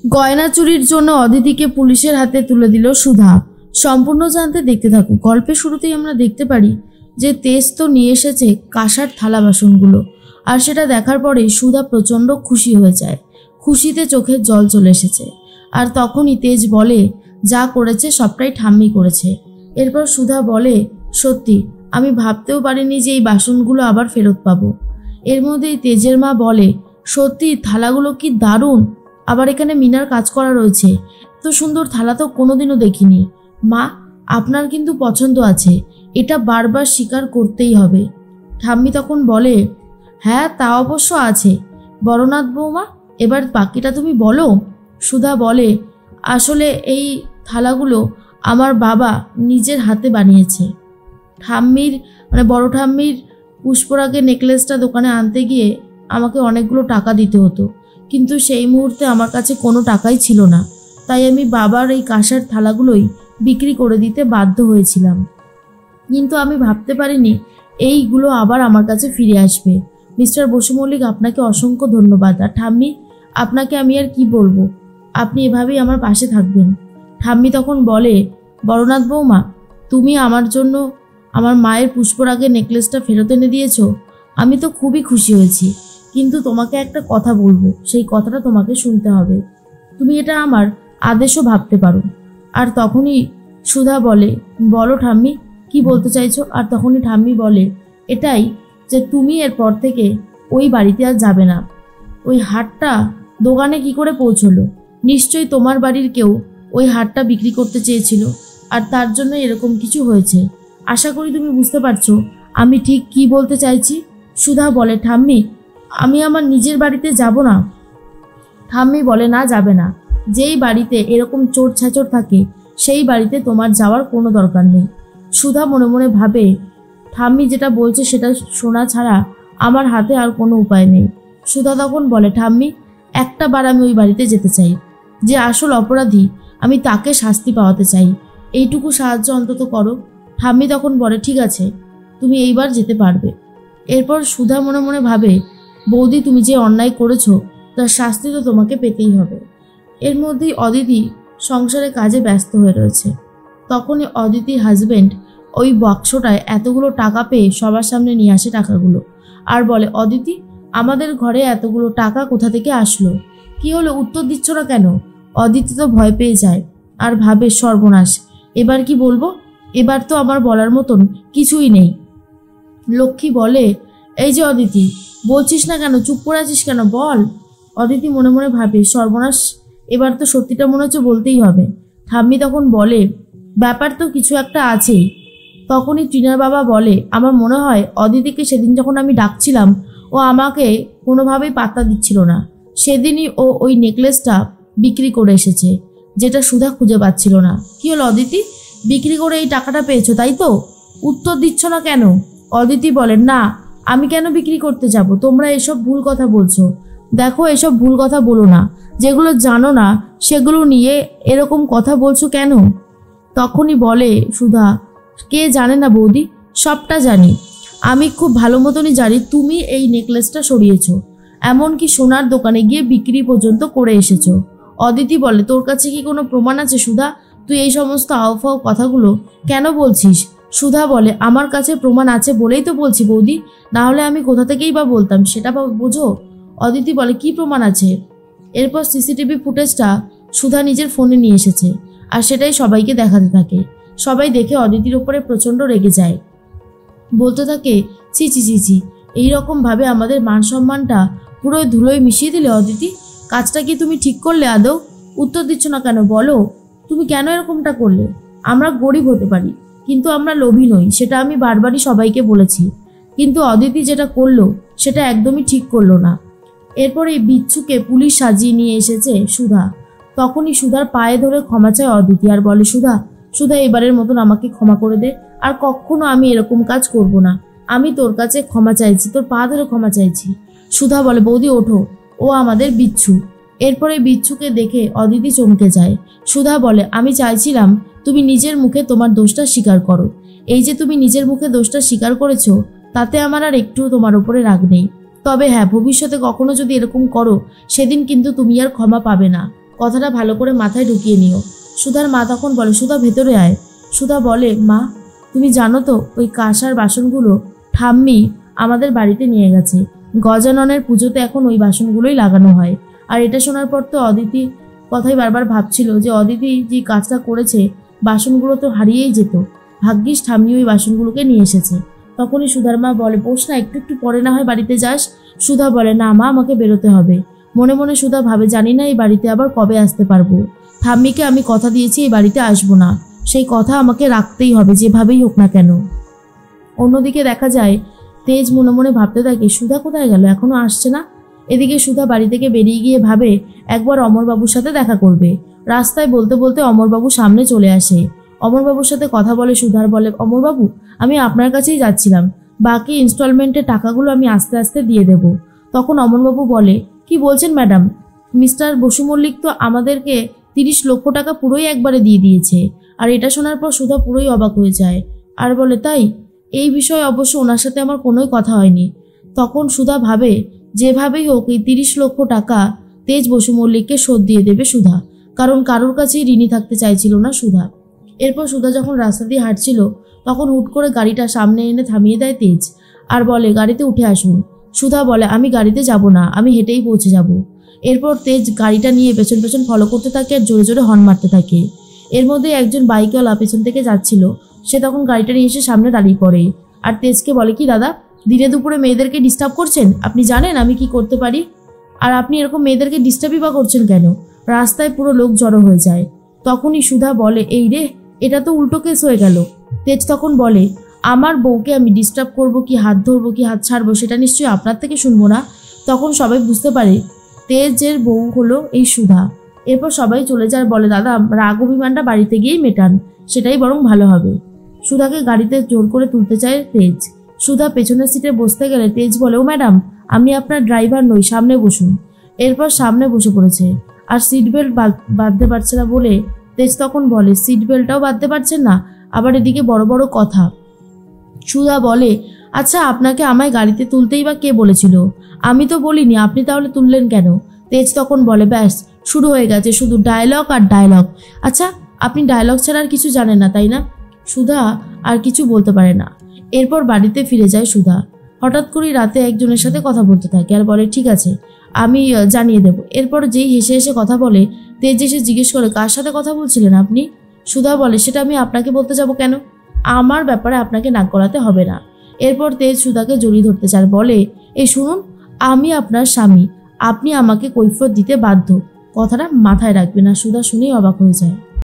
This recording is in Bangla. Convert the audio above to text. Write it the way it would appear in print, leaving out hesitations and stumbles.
গয়না চুরির জন্য অদিতিকে পুলিশের হাতে তুলে দিল সুধা। সম্পূর্ণ জানতে দেখতে থাকো। গল্পের শুরুতেই আমরা দেখতে পারি যে তেজ তো নিয়ে এসেছে কাঁসার থালা বাসনগুলো, আর সেটা দেখার পরে সুধা প্রচণ্ড খুশি হয়ে যায়। খুশিতে চোখের জল চলে এসেছে। আর তখনই তেজ বলে যা করেছে সবটাই ঠাম্মি করেছে। এরপর সুধা বলে সত্যি আমি ভাবতেও পারিনি যে এই বাসনগুলো আবার ফেরত পাবো। এর মধ্যেই তেজের মা বলে সত্যি থালাগুলো কি দারুণ, আবার এখানে মিনার কাজ করা রয়েছে, এত সুন্দর থালা তো কোনোদিনও দেখিনি। মা আপনার কিন্তু পছন্দ আছে, এটা বারবার স্বীকার করতেই হবে। ঠাম্মি তখন বলে হ্যাঁ তা অবশ্য আছে বড়নাথ বৌমা, এবার বাকিটা তুমি বলো। সুধা বলে আসলে এই থালাগুলো আমার বাবা নিজের হাতে বানিয়েছে। ঠাম্মির বড় ঠাম্মির পুষ্পরাগের নেকলেসটা দোকানে আনতে গিয়ে আমাকে অনেকগুলো টাকা দিতে হতো, কিন্তু সেই মুহূর্তে আমার কাছে কোনো টাকাই ছিল না, তাই আমি বাবার এই কাঁসার থালাগুলোই বিক্রি করে দিতে বাধ্য হয়েছিলাম। কিন্তু আমি ভাবতে পারিনি এইগুলো আবার আমার কাছে ফিরে আসবে। মিস্টার বসু মল্লিক আপনাকে অসংখ্য ধন্যবাদ। আর ঠাম্মি আপনাকে আমি আর কি বলবো, আপনি এভাবেই আমার পাশে থাকবেন। ঠাম্মি তখন বলে বড়নাথ বৌমা তুমি আমার জন্য আমার মায়ের পুষ্পরাগের নেকলেসটা ফেরত এনে দিয়েছো, আমি তো খুবই খুশি হয়েছি, কিন্তু তোমাকে একটা কথা বলবো, সেই কথাটা তোমাকে শুনতে হবে। তুমি এটা আমার আদেশও ভাবতে পারো। আর তখনই সুধা বলে বলো ঠাম্মি কি বলতে চাইছো। আর তখনই ঠাম্মি বলে এটাই যে তুমি এরপর থেকে ওই বাড়িতে আর যাবে না। ওই হাটটা দোকানে কি করে পৌঁছলো, নিশ্চয়ই তোমার বাড়ির কেউ ওই হাটটা বিক্রি করতে চেয়েছিল, আর তার জন্য এরকম কিছু হয়েছে। আশা করি তুমি বুঝতে পারছো আমি ঠিক কি বলতে চাইছি। সুধা বলে ঠাম্মি আমি আমার নিজের বাড়িতে যাব না। ঠাম্মি বলে না যাবে না, যেই বাড়িতে এরকম চোর ছাচর থাকে সেই বাড়িতে তোমার যাওয়ার কোনো দরকার নেই। সুধা মনে মনে ভাবে ঠাম্মি যেটা বলছে সেটা শোনা ছাড়া আমার হাতে আর কোনো উপায় নেই। সুধা তখন বলে ঠাম্মি একটা বার আমি ওই বাড়িতে যেতে চাই, যে আসল অপরাধী আমি তাকে শাস্তি পাওয়াতে চাই, এইটুকু সাহায্য অন্তত করো। ঠাম্মি তখন বলে ঠিক আছে তুমি এইবার যেতে পারবে। এরপর সুধা মনে মনে ভাবে বৌদি তুমি যে অন্যায় করেছো তার শাস্তি তো তোমাকে পেতেই হবে। এর মধ্যেই অদিতি সংসারে কাজে ব্যস্ত হয়ে রয়েছে। তখনই অদিতির হাজবেন্ড ওই বাক্সটায় এতগুলো টাকা পেয়ে সবার সামনে নিয়ে আসে টাকাগুলো, আর বলে অদিতি আমাদের ঘরে এতগুলো টাকা কোথা থেকে আসলো, কি হলো উত্তর দিচ্ছ না কেন। অদিতি তো ভয় পেয়ে যায় আর ভাবে সর্বনাশ, এবার কি বলবো, এবার তো আমার বলার মতন কিছুই নেই। লক্ষ্মী বলে এই যে অদিতি বলছিস না কেন, চুপ করে আছিস কেন, বল। অদিতি মনে মনে ভাবে সর্বনাশ, এবার তো সত্যিটা মনে হচ্ছে বলতেই হবে। ঠাম্মি তখন বলে ব্যাপার তো কিছু একটা আছেই। তখনই টিনার বাবা বলে আমার মনে হয় অদিতিকে সেদিন যখন আমি ডাকছিলাম ও আমাকে কোনোভাবেই পাত্তা দিচ্ছিল না, সেদিনই ও ওই নেকলেসটা বিক্রি করে এসেছে, যেটা সুধা খুঁজে পাচ্ছিল না। কি হলো অদিতি, বিক্রি করে এই টাকাটা পেয়েছো তাই তো, উত্তর দিচ্ছ না কেন। অদিতি বলে না আমি কেন বিক্রি করতে যাব, তোমরা এসব ভুল কথা বলছো। দেখো এসব ভুল কথা বলো না, যেগুলো জানো না সেগুলো নিয়ে এরকম কথা বলছো কেন। তখনই বলে সুধা কে জানে না বৌদি, সবটা জানি, আমি খুব ভালো মতনই জানি তুমি এই নেকলেসটা সরিয়েছো, এমনকি সোনার দোকানে গিয়ে বিক্রি পর্যন্ত করে এসেছো। অদিতি বলে তোর কাছে কি কোনো প্রমাণ আছে সুধা, তুই এই সমস্ত আওফাও কথাগুলো কেন বলছিস। সুধা বলে আমার কাছে প্রমাণ আছে বলেই তো বলছি বৌদি, না হলে আমি কোথা থেকেই বা বলতাম, সেটা বোঝো। অদিতি বলে কি প্রমাণ আছে। এরপর সিসিটিভি ফুটেজটা সুধা নিজের ফোনে নিয়ে এসেছে, আর সেটাই সবাইকে দেখাতে থাকে। সবাই দেখে অদিতির ওপরে প্রচণ্ড রেগে যায়, বলতে থাকে ছি ছি ছি ছি, এইরকমভাবে আমাদের মান সম্মানটা পুরো ধুলোয় মিশিয়ে দিলে অদিতি, কাজটা কি তুমি ঠিক করলে আদৌ, উত্তর দিচ্ছ না কেন বলো, তুমি কেন এরকমটা করলে। আমরা গরিব হতে পারি কিন্তু আমরা লোভী নই, সেটা আমি বারবারই সবাইকে বলেছি, কিন্তু অদিতি যেটা করলো সেটা একদমই ঠিক করলো না। এরপর এই বিচ্ছুকে পুলিশ সাজিয়ে নিয়ে এসেছে সুধা। তখনই সুধার পায়ে ধরে ক্ষমা চায় অদিতি আর বলে সুধা সুধা এবারের মতন আমাকে ক্ষমা করে দে, আর কখনো আমি এরকম কাজ করব না, আমি তোর কাছে ক্ষমা চাইছি, তোর পা ধরে ক্ষমা চাইছি। সুধা বলে বৌদি ওঠো, ও আমাদের বিচ্ছু। এরপরে বিচ্ছুকে দেখে অদিতি চমকে যায়। সুধা বলে আমি চাইছিলাম তুমি নিজের মুখে তোমার দোষটা স্বীকার করো, এই যে তুমি নিজের মুখে দোষটা স্বীকার করেছো তাতে আমার আর একটু তোমার উপরে রাগ নেই, তবে হ্যাঁ ভবিষ্যতে কখনো যদি এরকম করো সেদিন কিন্তু তুমি আর ক্ষমা পাবে না। কথাটা ভালো করে মাথায় ঢুকিয়ে নিও। সুধার মা তখন বলে, সুধা ভেতরে আয়। সুধা বলে, মা তুমি জানো তো ওই কাঁসার বাসনগুলো ঠাম্মি আমাদের বাড়িতে নিয়ে গেছে। গজাননের পুজোতে এখন ওই বাসনগুলোই লাগানো হয়। আর এটা শোনার পর তো অদিতি কথাই বারবার ভাবছিল যে অদিতি যে কাজটা করেছে বাসনগুলো তো হারিয়েই যেত। ভাগ্যিস ঠাম্মি ওই বাসনগুলোকে নিয়ে এসেছে। তখনই সুধার মা বলে, বস না, একটু একটু পরে না হয় বাড়িতে যাস। সুধা বলে, না মা, আমাকে বেরোতে হবে। মনে মনে সুধা ভাবে, জানি না এই বাড়িতে আবার কবে আসতে পারবো। ঠাম্মিকে আমি কথা দিয়েছি এই বাড়িতে আসবো না, সেই কথা আমাকে রাখতেই হবে যেভাবেই হোক না কেন। অন্যদিকে দেখা যায় তেজ মনে মনে ভাবতে থাকে, সুধা কোথায় গেল, এখনো আসছে না। এদিকে সুধা বাড়ি থেকে বেরিয়ে গিয়ে ভাবে একবার অমরবাবুর সাথে দেখা করবে। রাস্তায় বলতে বলতে অমরবাবু সামনে চলে আসে। অমরবাবুর সাথে কথা বলে সুধার, বলে, অমরবাবু আমি আপনার কাছেই যাচ্ছিলাম, বাকি ইনস্টলমেন্টের টাকাগুলো আমি আস্তে আস্তে দিয়ে দেব। তখন অমরবাবু বলে, কি বলছেন ম্যাডাম, মিস্টার বসু মল্লিক তো আমাদেরকে 30 লক্ষ টাকা পুরোই একবারে দিয়ে দিয়েছে। আর এটা শোনার পর সুধা পুরোই অবাক হয়ে যায় আর বলে, তাই? এই বিষয়ে অবশ্য ওনার সাথে আমার কোনোই কথা হয়নি। তখন সুধা ভাবে যেভাবেই হোক এই 30 লক্ষ টাকা তেজ বসু মল্লিককে শোধ দিয়ে দেবে সুধা, কারণ কারোর কাছেই ঋণী থাকতে চাইছিল না সুধা। এরপর সুধা যখন রাস্তা দিয়ে হাঁটছিল তখন হুট করে গাড়িটা সামনে এনে থামিয়ে দেয় তেজ আর বলে, গাড়িতে উঠে আসুন। সুধা বলে, আমি গাড়িতে যাব না, আমি হেঁটেই পৌঁছে যাব। এরপর তেজ গাড়িটা নিয়ে পেছন পেছন ফলো করতে থাকে আর জোরে জোরে হর্ন মারতে থাকে। এর মধ্যে একজন বাইকওয়ালা পেছন থেকে যাচ্ছিল, সে তখন গাড়িটা নিয়ে এসে সামনে দাঁড়িয়ে পড়ে আর তেজকে বলে, কি দাদা, দিনে দুপুরে মেয়েদেরকে ডিস্টার্ব করছেন? আপনি জানেন আমি কি করতে পারি? আর আপনি এরকম মেয়েদেরকে ডিস্টার্বই বা করছেন কেন? রাস্তায় পুরো লোক জড়ো হয়ে যায়। তখনই সুধা বলে, এই রে, এটা তো উল্টো কেস হয়ে গেল। তেজ তখন বলে, আমার বউকে আমি ডিস্টার্ব করব কি হাত ধরবো কি হাত ছাড়বো সেটা নিশ্চয়ই আপনার থেকে শুনবো না। তখন সবাই বুঝতে পারে তেজের বউ হলো এই সুধা। এরপর সবাই চলে যায়, বলে, দাদা রাগ অভিমানটা বাড়িতে গিয়েই মেটান, সেটাই বরং ভালো হবে। সুধাকে গাড়িতে জোর করে তুলতে চায় তেজ। সুধা পেছনের সিটে বসতে গেলে তেজ বলে, ও ম্যাডাম, আমি আপনার ড্রাইভার নই, সামনে বসুন। এরপর সামনে বসে পড়েছে আর সিট বেল্ট বাঁধতে পারছে না বলে তেজ তখন বলে, সিট বেল্টটাও বাঁধতে পারছেন না, আবার এদিকে বড় বড় কথা। সুধা বলে, আচ্ছা আপনাকে আমায় গাড়িতে তুলতেই বা কে বলেছিল? আমি তো বলিনি, আপনি তাহলে তুললেন কেন? তেজ তখন বলে, ব্যাস শুরু হয়ে গেছে, শুধু ডায়লগ আর ডায়লগ। আচ্ছা আপনি ডায়লগ ছাড়া আর কিছু জানেন না তাই না? সুধা আর কিছু বলতে পারে না। এরপর বাড়িতে ফিরে যায় সুধা। হঠাৎ করেই রাতে একজনের সাথে কথা বলতে থাকে আর বলে, ঠিক আছে আমি জানিয়ে দেব। এরপর যেই হেসে হেসে কথা বলে তেজ এসে জিজ্ঞেস করে, কার সাথে কথা বলছিলেন আপনি? সুধা বলে, সেটা আমি আপনাকে বলতে যাব কেন? আমার ব্যাপারে আপনাকে নাক গলাতে হবে না। এরপর তেজ সুধাকে জড়িয়ে ধরতে চায়, বলে, এই শুনুন, আমি আপনার স্বামী, আপনি আমাকে কৈফিয়ত দিতে বাধ্য, কথাটা মাথায় রাখবেন। আর সুধা শুনেই অবাক হয়ে যায়।